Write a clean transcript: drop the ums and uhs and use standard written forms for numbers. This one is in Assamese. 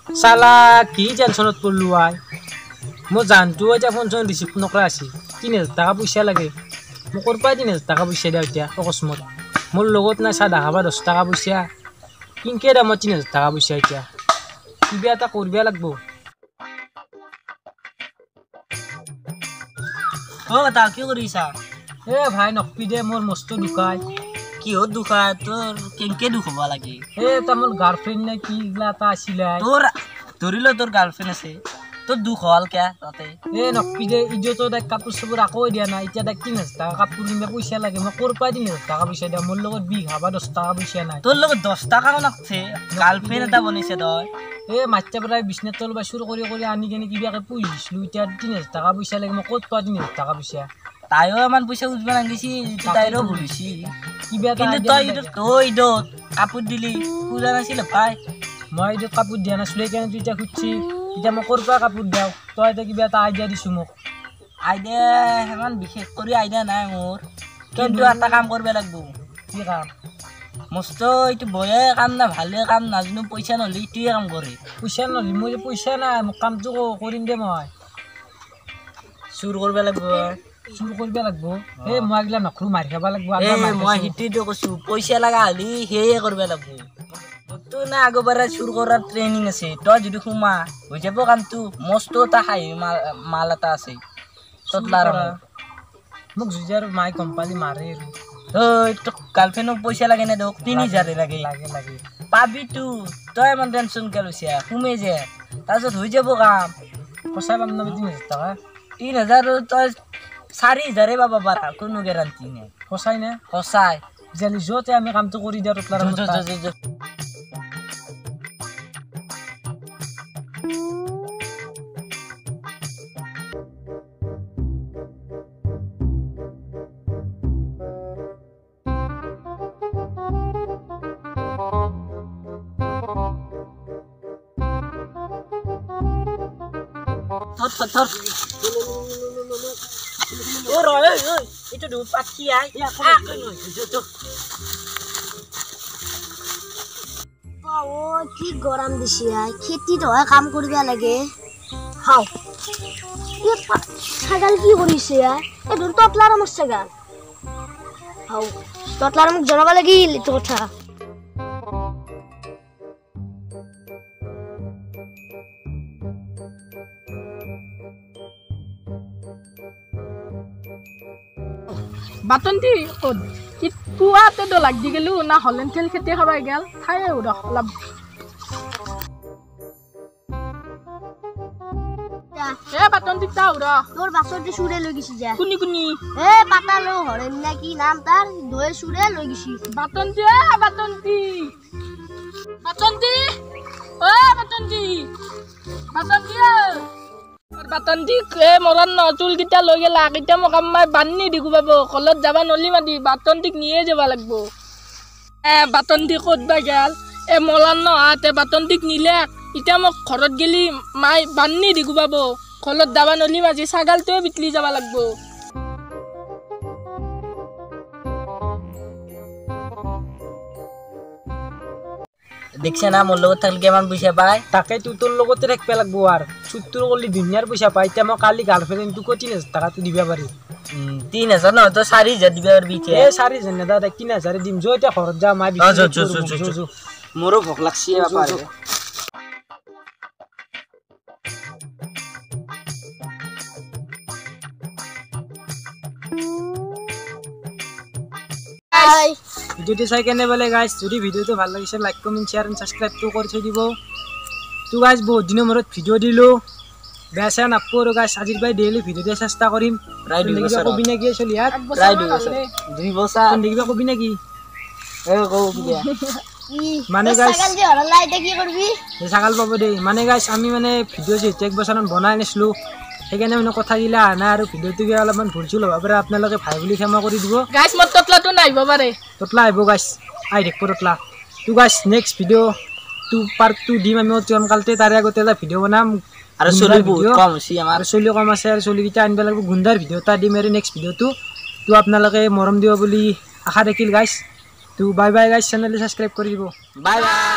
সালা কি টেনশনত পড়লু আই মো জানতো এটা ফোন চোন রিসিভ নকরা আছি 3000 টাকা পয়সা লাগে মো করপা 3000 টাকা পয়সা দিয়া এতিয়া অকস্মাত মোর লগত না সাদা খাবা 10 টাকা পয়সা কিনকে দাম 3000 টাকা পয়সা এতিয়া কিবা এটা করবা লাগবো ও তা কি করিছা এ ভাই নকপি দে মোর মস্ত দুখাই কি হত দুখা তোর কেনকে দুখ হবা লাগে এ তামল গার্লফ্রেন্ড না কি ইগলা তা আছিলা তোর ধরিল তোর গার্লফ্রেন্ড আছে তোর দুখ হল কে তাতে এ নকপি দে ইজত দেখ কাপড় সাপড় আকৌ দিয়া না এতিয়া দেখ 3000 টাকা কাপড় কিনবা পয়সা লাগে মই করপা 3000 টাকা পয়সা দিয়া মোর লগত বি খাবা 10 টাকা পয়সা নাই তোর লগত 10 টাকা নাকছে গার্লফ্রেন্ড এটা বনিছে তই এ মাত্রা প্রায় বিছনাত তল বা শুরু কৰি আনি কেনে কিবাকে পুহিছিলো এতিয়া 3000 টাকা পয়সা লাগে মই ক'ত পা 3000 টাকা পয়সা তাইও ইমান পয়সা উঠবা নাগিছি তাইরও ভুলিছি কিবা কিন্তু তই তই দত কাপড় দিলি পূজা নাছিল ভাই মই যে কাপড় দিয়া নাছিলো কেনে তুই এতিয়া খুঁজছি এতিয়া মই কৰপা কাপড় দিও তই এতিয়া কিবা এটা আইডিয়া দিছো মোক আইডিয়া হেমান বিশেষ কৰি আইডিয়া নাই মোৰ কিন্তু এটা কাম কৰিব লাগব কি কাম মস্ত এইটো বয়ে কাম না ভালে কাম নাজনো পইচা নলি তুই কাম কৰে পইচা নলি মই যে পইচা নাই মোক কামটো কৰিম দে মই চুৰ কৰিব লাগব চুৰ কৰিব লাগব এ মই আগলা নখৰু মাৰি খাব লাগব এ মই হিটিটো কৈছো পইচা লাগা হলি হেয়ে কৰিব লাগব তো না আগবাৰে চুৰ কৰাৰ ট্ৰেনিং আছে তই যদি খুমা হৈ যাব কামটো মস্ত এটা হাই মাল এটা আছে ততলাৰ মোক জুজাৰ মাই কোম্পানী মাৰে তই তো গাৰ্লফ্ৰেণ্ডক পইচা লাগে না দক 3000 লাগে লাগে লাগে পাবি তো তই ইমান টেনশ্যন কে লৈছা খুমে যে তাৰপিছত হৈ যাব কাম কচাই পাম না 3000 টাকা 3000 তই 4000 পাবা পাৰা কোনো গ্যাৰান্টি নাই কচাই না কচাই জানি যতে আমি কামটো কৰি দিয়া ততলাৰ থর ও রে ওই এটা দু পাখি আই ও কি গরম দিছি আই খেতি তো কাম করিবা লাগে হাও এ ছাগল কি করিছে আই এ দুন ততলার আমার ছাগল হাও ততলার মুখ জানাবা লাগিল তো কথা বাটন্তি কি পুৱাতে দ লাগি গেলু না হলেন খেল খেতে খাবাই গেল খাই উড় অলপ এ বাটন্তি তা উড় তোর বাসরটি সুরে লই গেছি যা কুনি কুনি এ পাতালো হরেন না কি নাম তার দই সুরে লই গেছি বাটন্তি এ বাটন্তি বাটন্তি ও বাটন্তি বাটন্তি বাটন্তি এ মৰণ ন চুল কিটা লৈ গেলা কিটা মোক আম্মাই বান্নি দিগু পাব কলত যাবা নলি মাদি বাটন্তিক নিয়ে যাবা লাগব বাটন্তি ক'ত বা গেল এ মলান ন আতে বাটন্তিক নিলে ইটা মোক ঘৰত গেলি মাই বান্নি দিগু পাব কলত যাবা নলি মাজি ছাগালটোৱে বিতলি যাবা লাগব দেখছে না মোর লগত থাকলে কেমন পয়সা পায় তাকে তুই তোর লগতে রাখবে লাগবো আর চুত্তুর করলি দুনিয়ার পয়সা পাই এতিয়া মই কালি গার্লফ্রেন্ড তুই 3000 টাকা তুই দিবা পারি 3000 না তো 4000 দিবা পারবি এ 4000 না দাদা 3000 দিম যো এটা খরচ যা মাই মোরও ভোক লাগছে বাবা ভিডিওটি চাই কেনে বলে গাইস যদি ভিডিওটো ভাল লাগিছে like comment share and subscribe তো কৰি থৈ দিব তো গাইস বহুত দিনৰ মূৰত ভিডিও দিলো বেছা নাপৰো গাইস আজিৰ বাই ডেইলি ভিডিও দিয়া চেষ্টা কৰিম প্ৰায় 2 বছৰ কবি না কি চলি ইয়াত প্ৰায় 2 বছৰ 2 বছৰ দেখিবা কবি না কি এ কও কি মানে গাইস ছাগল যে হরলা এটা কি করবি এই ছাগল পাব দে মানে গাইস আমি মানে ভিডিও যে এক বছৰ বনাই নিছলো সেইকাৰণে মানে কথা দিলা না আৰু ভিডিওটো কি অলপমান ভুলছিল হ'ব পাৰে আপোনালোকে ভাই বুলি ক্ষমা কৰি দিব গাইস মত ততলাটো নাইব পাৰে ততলা আইব গাইস আই দেখব ততলা তো গাইস নেক্সট ভিডিও টু পার্ট 2 দিম আমি অতি অনকালতে তাৰে আগতে এটা ভিডিও বনাম আৰু চলি বহুত কম আছে আমাৰ চলি কম আছে আৰু চলি কিটা আনব লাগিব গুন্দাৰ ভিডিও এটা দিম আৰু নেক্সট ভিডিওটো তো আপোনালোকে মৰম দিব বুলি আশা ৰাখিল গাইস তো বাই বাই গাইস চেনেলটো সাবস্ক্ৰাইব কৰি দিব বাই বাই